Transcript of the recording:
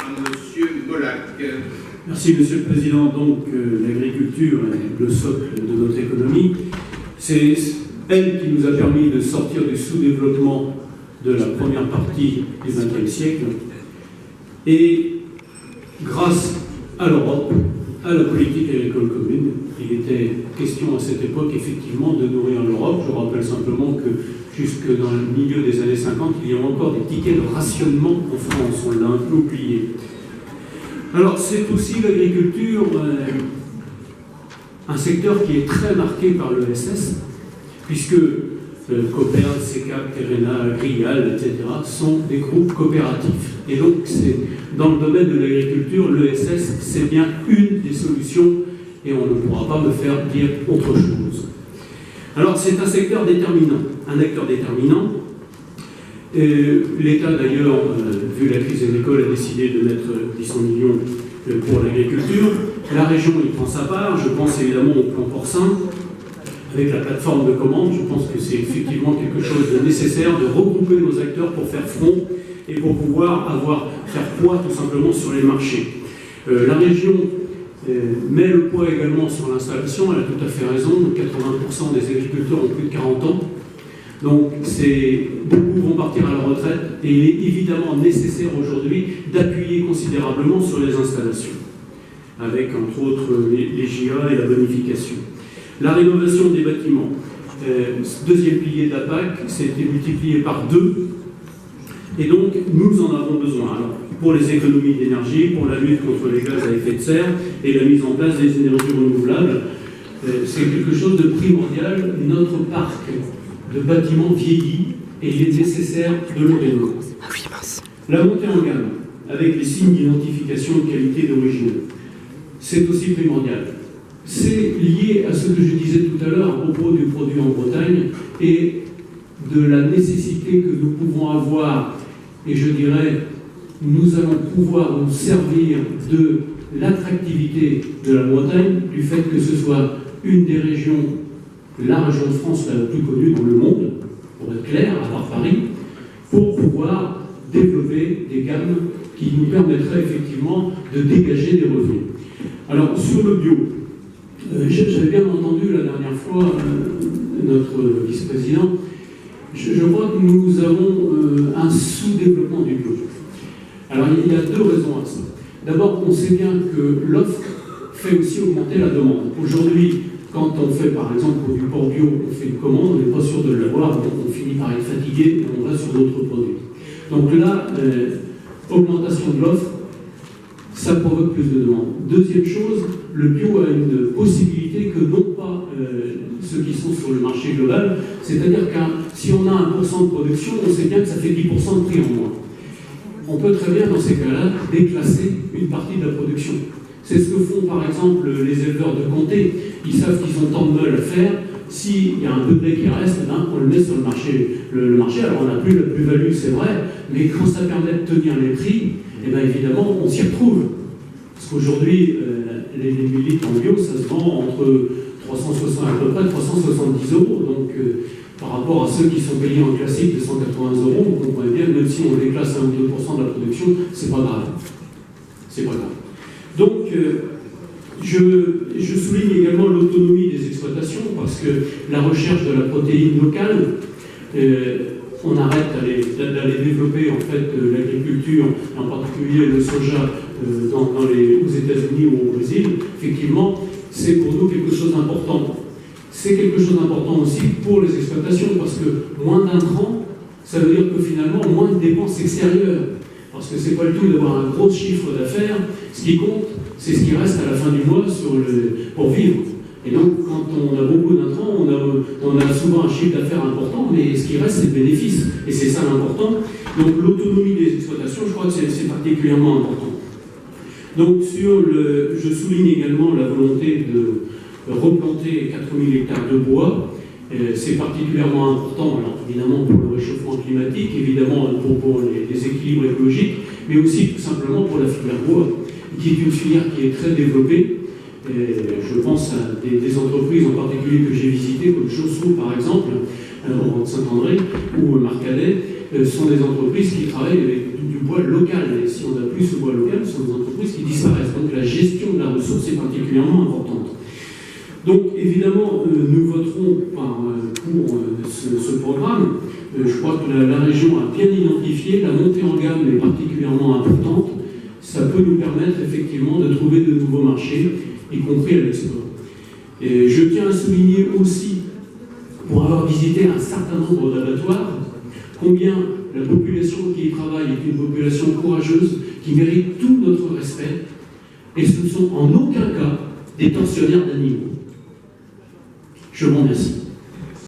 Monsieur Molac. Merci, Monsieur le Président. Donc, l'agriculture est le socle de notre économie. C'est elle qui nous a permis de sortir du sous-développement de la première partie du XXe siècle. Et grâce à l'Europe, à la politique agricole commune, il était question à cette époque, effectivement, de nourrir l'Europe. Je rappelle simplement que jusque dans le milieu des années 50, il y a encore des tickets de rationnement en France. On l'a un peu oublié. Alors, c'est aussi l'agriculture, un secteur qui est très marqué par l'ESS, puisque Copern, CECAP, Terena, Grial, etc. sont des groupes coopératifs. Et donc, dans le domaine de l'agriculture, l'ESS, c'est bien une des solutions, et on ne pourra pas me faire dire autre chose. Alors, c'est un secteur déterminant, un acteur déterminant. L'État, d'ailleurs, vu la crise agricole, a décidé de mettre 800 millions pour l'agriculture. La région y prend sa part. Je pense évidemment au plan porcin, avec la plateforme de commande. Je pense que c'est effectivement quelque chose de nécessaire de regrouper nos acteurs pour faire front et pour pouvoir faire poids tout simplement sur les marchés. La région met le poids également sur l'installation. Elle a tout à fait raison. 80% des agriculteurs ont plus de 40 ans. Donc, beaucoup vont partir à la retraite et il est évidemment nécessaire aujourd'hui d'appuyer considérablement sur les installations, avec entre autres les JA et la bonification. La rénovation des bâtiments, deuxième pilier d'APAC, c'était multiplié par 2 et donc nous en avons besoin. Alors, pour les économies d'énergie, pour la lutte contre les gaz à effet de serre et la mise en place des énergies renouvelables, c'est quelque chose de primordial. Notre parc de bâtiments vieillit et il est nécessaire de le rénover. La montée en gamme, avec les signes d'identification de qualité d'origine, c'est aussi primordial. C'est lié à ce que je disais tout à l'heure à propos du produit en Bretagne et de la nécessité que nous pouvons avoir, et je dirais, nous allons pouvoir nous servir de l'attractivité de la Bretagne, du fait que ce soit une des régions, la région de France la plus connue dans le monde, pour être clair, à part Paris, pour pouvoir développer des gammes qui nous permettraient effectivement de dégager des revenus. Alors, sur le bio, j'avais bien entendu la dernière fois notre vice-président, je crois que nous avons un sous-développement du bio. Alors, il y a 2 raisons à ça. D'abord, on sait bien que l'offre fait aussi augmenter la demande. Aujourd'hui, quand on fait par exemple du porc bio, on fait une commande, on n'est pas sûr de l'avoir, donc on finit par être fatigué et on va sur d'autres produits. Donc là, augmentation de l'offre, ça provoque plus de demande. Deuxième chose, le bio a une possibilité que non pas ceux qui sont sur le marché global, c'est-à-dire que si on a 1% de production, on sait bien que ça fait 10% de prix en moins. On peut très bien, dans ces cas-là, déclasser une partie de la production. C'est ce que font par exemple les éleveurs de comté. Ils savent qu'ils ont tant de meules à faire. S'il y a un peu de blé qui reste, on le met sur le marché. Alors on n'a plus la plus-value, c'est vrai, mais quand ça permet de tenir les prix, eh bien évidemment, on s'y retrouve. Parce qu'aujourd'hui, les litres en bio, ça se vend entre 360 à peu près 370 €. Donc par rapport à ceux qui sont payés en classique de 180 €, vous comprenez bien, même si on déclasse 1 ou 2% de la production, c'est pas grave. C'est pas grave. Donc, je souligne également l'autonomie des exploitations, parce que la recherche de la protéine locale, on arrête d'aller développer en fait l'agriculture, en particulier le soja aux États-Unis ou au Brésil. Effectivement, c'est pour nous quelque chose d'important. C'est quelque chose d'important aussi pour les exploitations, parce que moins d'intrants, ça veut dire que finalement, moins de dépenses extérieures. Parce que c'est pas le tout d'avoir un gros chiffre d'affaires. Ce qui compte, c'est ce qui reste à la fin du mois pour vivre. Et donc, quand on a beaucoup d'intrants, on a souvent un chiffre d'affaires important, mais ce qui reste, c'est le bénéfice. Et c'est ça l'important. Donc, l'autonomie des exploitations, je crois que c'est particulièrement important. Donc, je souligne également la volonté de replanter 4000 hectares de bois. C'est particulièrement important, alors évidemment pour le réchauffement climatique, évidemment pour les équilibres écologiques, mais aussi tout simplement pour la filière bois, qui est une filière qui est très développée. Je pense à des entreprises en particulier que j'ai visitées, comme Chaussot par exemple, au Saint-André, ou Marcadet, sont des entreprises qui travaillent avec du bois local. Et si si on n'a plus ce bois local, ce sont des entreprises qui disparaissent. Donc la gestion de la ressource est particulièrement importante. Donc évidemment, nous voterons pour ce programme. Je crois que la région a bien identifié, la montée en gamme est particulièrement importante. Ça peut nous permettre effectivement de trouver de nouveaux marchés, y compris à l'export. Et je tiens à souligner aussi, pour avoir visité un certain nombre d'abattoirs, combien la population qui y travaille est une population courageuse, qui mérite tout notre respect, et ce ne sont en aucun cas des tortionnaires d'animaux. Je vous remercie.